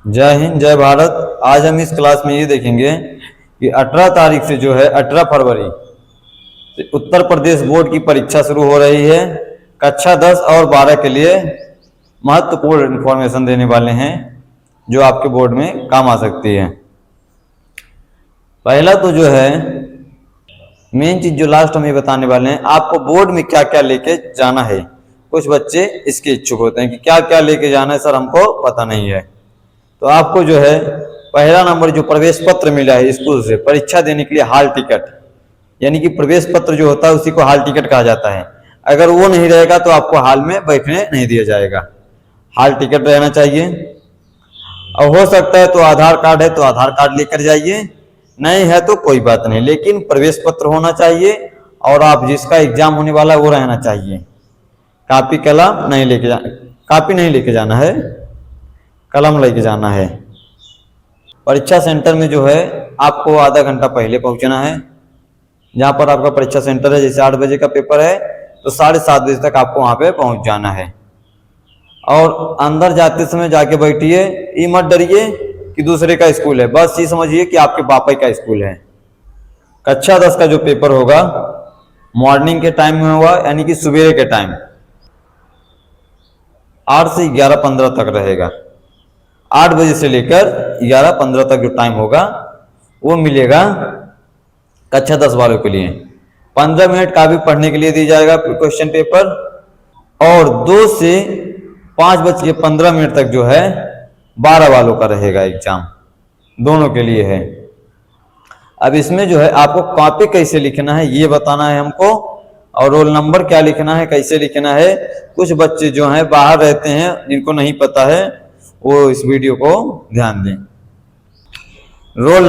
जय हिंद, जय भारत। आज हम इस क्लास में ये देखेंगे कि 18 तारीख से जो है 18 फरवरी से उत्तर प्रदेश बोर्ड की परीक्षा शुरू हो रही है। कक्षा 10 और 12 के लिए महत्वपूर्ण इंफॉर्मेशन देने वाले हैं जो आपके बोर्ड में काम आ सकती है। पहला तो जो है मेन चीज जो लास्ट में बताने वाले हैं, आपको बोर्ड में क्या क्या लेके जाना है। कुछ बच्चे इसके इच्छुक होते हैं कि क्या क्या लेके जाना है सर, हमको पता नहीं है। तो आपको जो है पहला नंबर जो प्रवेश पत्र मिला है स्कूल से परीक्षा देने के लिए, हाल टिकट, यानी कि प्रवेश पत्र जो होता है उसी को हाल टिकट कहा जाता है। अगर वो नहीं रहेगा तो आपको हाल में बैठने नहीं दिया जाएगा। हाल टिकट रहना चाहिए। और हो सकता है तो आधार कार्ड है तो आधार कार्ड लेकर जाइए, नहीं है तो कोई बात नहीं, लेकिन प्रवेश पत्र होना चाहिए। और आप जिसका एग्जाम होने वाला है वो रहना चाहिए। कॉपी कलम नहीं लेके जाना, कॉपी नहीं लेके जाना है, कलम लेके जाना है। परीक्षा सेंटर में जो है आपको आधा घंटा पहले पहुंचना है। जहाँ पर आपका परीक्षा सेंटर है, जैसे 8 बजे का पेपर है तो 7:30 बजे तक आपको वहां पे पहुंच जाना है। और अंदर जाते समय जाके बैठिए, ये मत डरिए कि दूसरे का स्कूल है, बस ये समझिए कि आपके पापा का स्कूल है। कक्षा 10 का जो पेपर होगा मॉर्निंग के टाइम में होगा, यानी कि सवेरे के टाइम 8 से 11:15 तक रहेगा। 8 बजे से लेकर 11:15 तक जो टाइम होगा वो मिलेगा कक्षा 10 वालों के लिए। 15 मिनट का भी पढ़ने के लिए दिया जाएगा क्वेश्चन पेपर। और 2 से 5:15 तक जो है 12 वालों का रहेगा एग्जाम, दोनों के लिए है। अब इसमें जो है आपको कॉपी कैसे लिखना है ये बताना है हमको, और रोल नंबर क्या लिखना है, कैसे लिखना है। कुछ बच्चे जो हैं बाहर रहते हैं, जिनको नहीं पता है वो इस वीडियो को ध्यान दें। रोल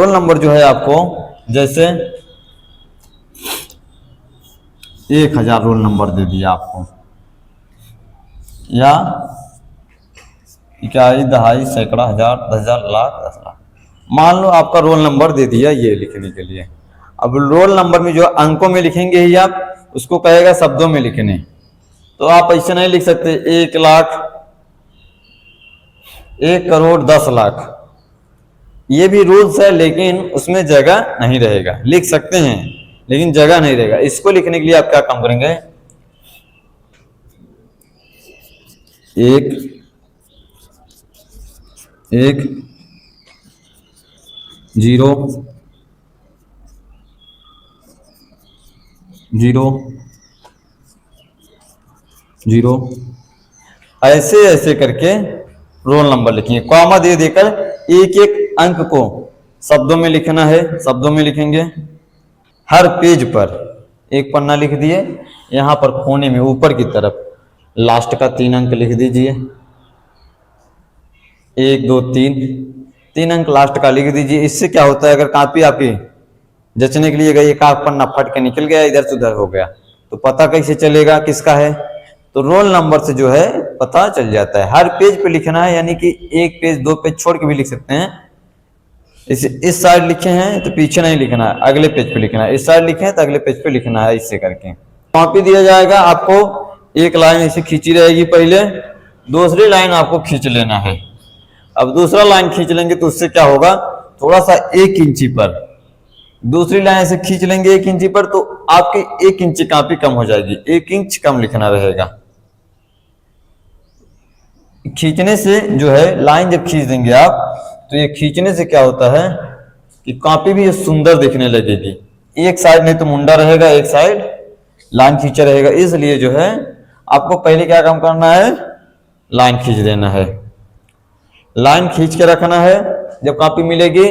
नंबर जो है आपको जैसे 1000 रोल नंबर दे दिया आपको, या इकाई, दहाई, सैकड़ा, हजार, 10,000, लाख, 10 लाख, मान लो आपका रोल नंबर दे दिया ये लिखने के लिए। अब रोल नंबर में जो अंकों में लिखेंगे ही आप, उसको कहेगा शब्दों में लिखने। तो आप ऐसे नहीं लिख सकते 1 लाख, 1 करोड़, 10 लाख, ये भी रूल्स है लेकिन उसमें जगह नहीं रहेगा। लिख सकते हैं लेकिन जगह नहीं रहेगा। इसको लिखने के लिए आप क्या काम करेंगे, 1 0 0 0 ऐसे ऐसे करके रोल नंबर लिखेंगे। कॉमा दे देकर एक एक अंक को शब्दों में लिखना है, शब्दों में लिखेंगे। हर पेज पर एक पन्ना लिख दिए, यहां पर कोने में ऊपर की तरफ लास्ट का 3 अंक लिख दीजिए। 1 2 3 अंक लास्ट का लिख दीजिए। इससे क्या होता है, अगर कॉपी आपकी जचने के लिए गई, एक आध पन्ना फट के निकल गया, इधर से उधर हो गया, तो पता कैसे चलेगा किसका है। तो रोल नंबर से जो है पता चल जाता है। हर पेज पे लिखना है, यानी कि 1 पेज 2 पेज छोड़ के भी लिख सकते हैं। इस साइड लिखे हैं तो पीछे नहीं लिखना है, अगले पेज पे लिखना है। इस साइड लिखे हैं तो अगले पेज पे लिखना है। इससे करके कॉपी दिया जाएगा आपको, एक लाइन ऐसे खींची रहेगी, पहले दूसरी लाइन आपको खींच लेना है। अब दूसरा लाइन खींच लेंगे तो उससे क्या होगा, थोड़ा सा 1 इंची पर दूसरी लाइन से खींच लेंगे 1 इंची पर, तो आपकी 1 इंची कॉपी कम हो जाएगी। 1 इंच कम लिखना रहेगा। खींचने से जो है लाइन जब खींच देंगे आप, तो ये खींचने से क्या होता है कि कॉपी भी सुंदर दिखने लगेगी। एक साइड नहीं तो मुंडा रहेगा, एक साइड लाइन खींचा रहेगा। इसलिए जो है आपको पहले क्या काम करना है, लाइन खींच देना है। लाइन खींच के रखना है जब कॉपी मिलेगी।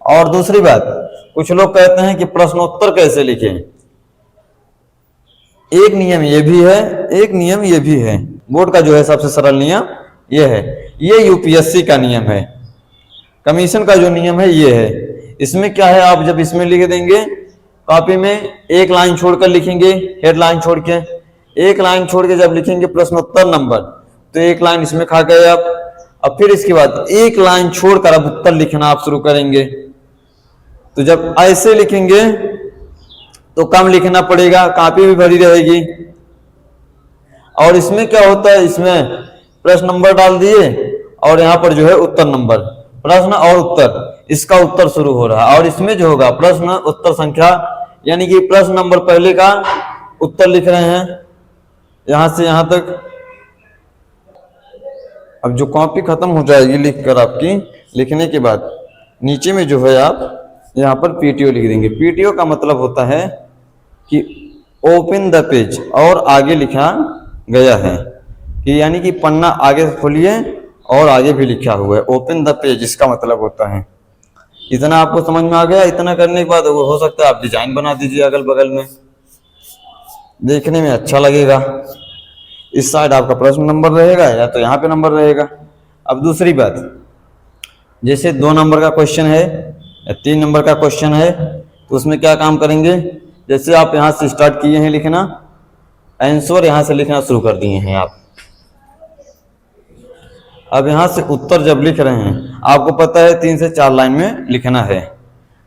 और दूसरी बात, कुछ लोग कहते हैं कि प्रश्नोत्तर कैसे लिखें। एक नियम ये भी है, एक नियम ये भी है। बोर्ड का जो है सबसे सरल नियम ये है। ये यूपीएससी का नियम है। कमीशन का जो नियम है ये है। इसमें क्या है, आप जब इसमें लिख देंगे कॉपी में, एक लाइन छोड़कर लिखेंगे, हेडलाइन छोड़ के, एक लाइन छोड़ के जब लिखेंगे प्रश्नोत्तर नंबर, तो एक लाइन इसमें खा गए आप। अब फिर इसके बाद एक लाइन छोड़कर अब उत्तर लिखना आप शुरू करेंगे। तो जब ऐसे लिखेंगे तो कम लिखना पड़ेगा, कॉपी भी भरी रहेगी। और इसमें क्या होता है, इसमें प्रश्न नंबर डाल दिए, और यहाँ पर जो है उत्तर नंबर, प्रश्न और उत्तर, इसका उत्तर शुरू हो रहा है। और इसमें जो होगा प्रश्न उत्तर संख्या, यानी कि प्रश्न नंबर पहले का उत्तर लिख रहे हैं यहां से यहां तक। अब जो कॉपी खत्म हो जाएगी लिखकर आपकी, लिखने के बाद नीचे में जो है आप यहाँ पर पीटीओ लिख देंगे। पीटीओ का मतलब होता है कि ओपन द पेज, और आगे लिखा गया है कि यानी कि पन्ना आगे खोलिए और आगे भी लिखा हुआ है ओपन द पेज, इसका मतलब होता है। इतना आपको समझ में आ गया। इतना करने के बाद हो सकता है आप डिजाइन बना दीजिए अगल बगल में, देखने में अच्छा लगेगा। इस साइड आपका प्रश्न नंबर रहेगा या तो यहाँ पे नंबर रहेगा। अब दूसरी बात, जैसे 2 नंबर का क्वेश्चन है या 3 नंबर का क्वेश्चन है, तो उसमें क्या काम करेंगे, जैसे आप यहाँ से स्टार्ट किए हैं लिखना, आंसर यहाँ से लिखना शुरू कर दिए हैं आप। अब यहाँ से उत्तर जब लिख रहे हैं, आपको पता है 3 से 4 लाइन में लिखना है।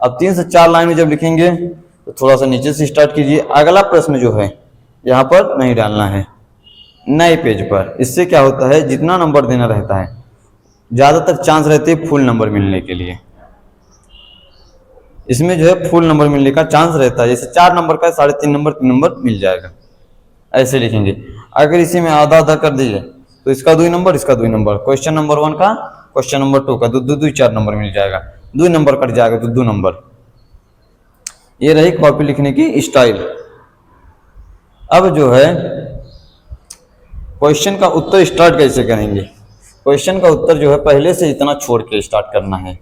अब 3 से 4 लाइन में जब लिखेंगे तो थोड़ा सा नीचे से स्टार्ट कीजिए। अगला प्रश्न जो है यहाँ पर नहीं डालना है, नए पेज पर। इससे क्या होता है, जितना नंबर देना रहता है ज़्यादातर चांस रहते हैं फुल नंबर मिलने के लिए। इसमें जो है फुल नंबर मिलने का चांस रहता है। जैसे 4 नंबर का 3.5 नंबर 3 नंबर मिल जाएगा, ऐसे लिखेंगे। अगर इसी में आधा आधा कर दीजिए तो इसका 2 नंबर, इसका 2 नंबर, क्वेश्चन नंबर 1 का क्वेश्चन नंबर 2 का 2 4 नंबर मिल जाएगा, 2 नंबर कट जाएगा तो 2 नंबर। ये रही कॉपी लिखने की स्टाइल। अब जो है क्वेश्चन का उत्तर स्टार्ट कैसे करेंगे। क्वेश्चन का उत्तर जो है पहले से इतना छोड़ के स्टार्ट करना है।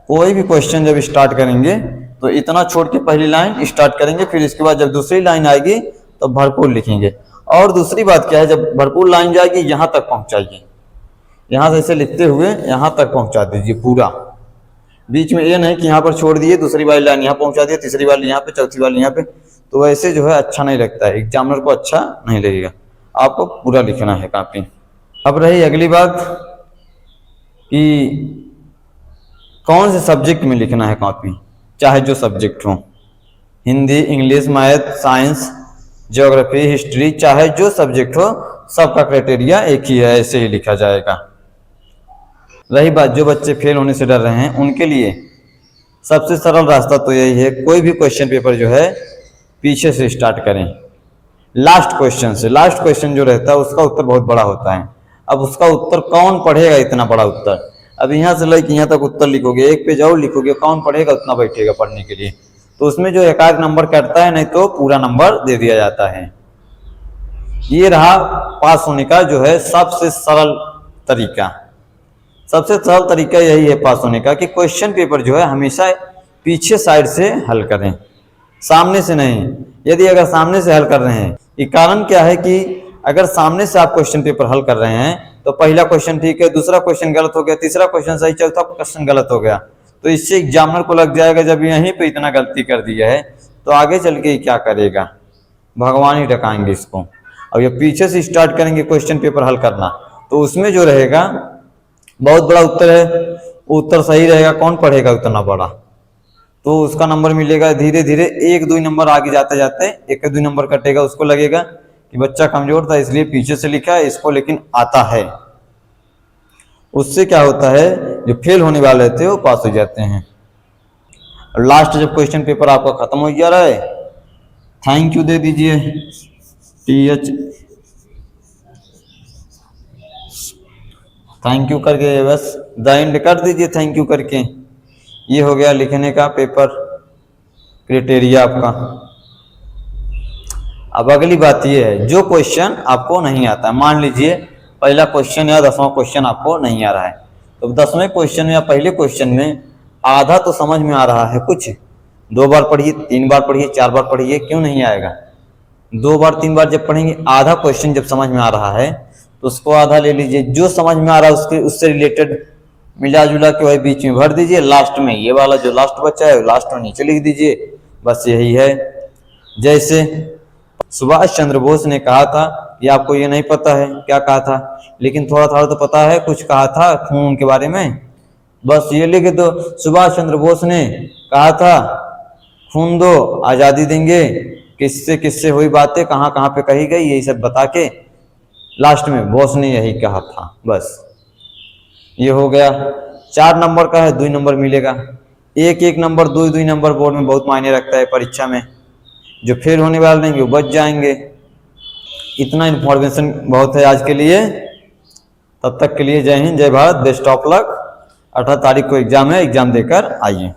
कोई भी क्वेश्चन जब स्टार्ट करेंगे तो इतना छोड़ के पहली लाइन स्टार्ट करेंगे, फिर इसके बाद जब दूसरी लाइन आएगी तो भरपूर लिखेंगे। और दूसरी बात क्या है, जब भरपूर लाइन जाएगी यहाँ तक पहुंचाइए, यहाँ से ऐसे लिखते हुए यहाँ तक पहुंचा दीजिए पूरा। बीच में ये नहीं कि यहाँ पर छोड़ दिए, दूसरी वाली लाइन यहाँ पहुंचा दिए, तीसरी वाली यहाँ पे, चौथी वाली यहाँ पे, तो वैसे जो है अच्छा नहीं लगता है, एग्जामिनर को अच्छा नहीं लगेगा। आपको पूरा लिखना है कॉपी। अब रही अगली बात कि कौन से सब्जेक्ट में लिखना है कॉपी, चाहे जो सब्जेक्ट हो, Hindi, English, math, science, geography, history, चाहे जो सब्जेक्ट हो, सबका क्राइटेरिया एक ही है, ऐसे ही लिखा जाएगा। रही बात जो बच्चे फेल होने से डर रहे हैं, उनके लिए सबसे सरल रास्ता तो यही है, कोई भी क्वेश्चन पेपर जो है पीछे से स्टार्ट करें, लास्ट क्वेश्चन से। लास्ट क्वेश्चन जो रहता है उसका उत्तर बहुत बड़ा होता है। अब उसका उत्तर कौन पढ़ेगा, इतना बड़ा उत्तर। अब यहाँ से लेकर यहाँ तक उत्तर लिखोगे, एक पेज और लिखोगे, कौन पढ़ेगा, उतना बैठेगा पढ़ने के लिए। तो उसमें जो एक नंबर कटता है, नहीं तो पूरा नंबर दे दिया जाता है। ये रहा पास होने का जो है सबसे सरल तरीका। सबसे सरल तरीका यही है पास होने का कि क्वेश्चन पेपर जो है हमेशा पीछे साइड से हल करें, सामने से नहीं। यदि अगर सामने से हल कर रहे हैं, ये कारण क्या है कि अगर सामने से आप क्वेश्चन पेपर हल कर रहे हैं तो पहला क्वेश्चन ठीक है, दूसरा क्वेश्चन गलत हो गया, तीसरा क्वेश्चन सही, चौथा क्वेश्चन गलत हो गया, तो इससे एग्जामिनर को लग जाएगा जब यहीं पे इतना गलती कर दिया है तो आगे चल के क्या करेगा, भगवान ही डकाएंगे इसको। अब ये पीछे से स्टार्ट करेंगे क्वेश्चन पेपर हल करना, तो उसमें जो रहेगा बहुत बड़ा उत्तर है, उत्तर सही रहेगा, कौन पढ़ेगा उतना बड़ा, तो उसका नंबर मिलेगा। धीरे धीरे 1-2 नंबर आगे जाते जाते 1-2 नंबर कटेगा, उसको लगेगा कि बच्चा कमजोर था इसलिए पीछे से लिखा है, इसको लेकिन आता है। उससे क्या होता है, जो फेल होने वाले थे वो पास हो जाते हैं। और लास्ट जब क्वेश्चन पेपर आपका खत्म हो जा रहा है, थैंक यू दे दीजिए, TH थैंक यू करके बस द एंड कर दीजिए, थैंक यू करके। ये हो गया लिखने का पेपर क्राइटेरिया आपका। अब अगली बात ये है, जो क्वेश्चन आपको नहीं आता है, मान लीजिए पहला क्वेश्चन या 10वां क्वेश्चन आपको नहीं आ रहा है, तो 10वें क्वेश्चन या पहले क्वेश्चन में आधा तो समझ में आ रहा है, कुछ 2 बार पढ़िए, 3 बार पढ़िए, 4 बार पढ़िए, क्यों नहीं आएगा। 2 बार 3 बार जब पढ़ेंगे, आधा क्वेश्चन जब समझ में आ रहा है तो उसको आधा ले लीजिए, जो समझ में आ रहा है उसके उससे रिलेटेड मिला जुला के वही बीच में भर दीजिए, लास्ट में ये वाला जो लास्ट बचा है लास्ट में नीचे लिख दीजिए, बस यही है। जैसे सुभाष चंद्र बोस ने कहा था, ये आपको ये नहीं पता है क्या कहा था, लेकिन थोड़ा थोड़ा तो पता है, कुछ कहा था खून के बारे में, बस ये लिख दो, सुभाष चंद्र बोस ने कहा था खून दो आज़ादी देंगे, किससे किससे हुई बातें, कहाँ कहाँ पे कही गई, यही सब बता के लास्ट में बोस ने यही कहा था, बस ये हो गया। 4 नंबर का है, 2 नंबर मिलेगा। एक एक नंबर, 2 नंबर बोर्ड में बहुत मायने रखता है परीक्षा में। जो फेल होने वाले रहेंगे वो बच जाएंगे। इतना इन्फॉर्मेशन बहुत है आज के लिए। तब तक के लिए जय हिंद, जय भारत, बेस्ट ऑफ लक। 18 तारीख को एग्जाम है, एग्जाम देकर आइए।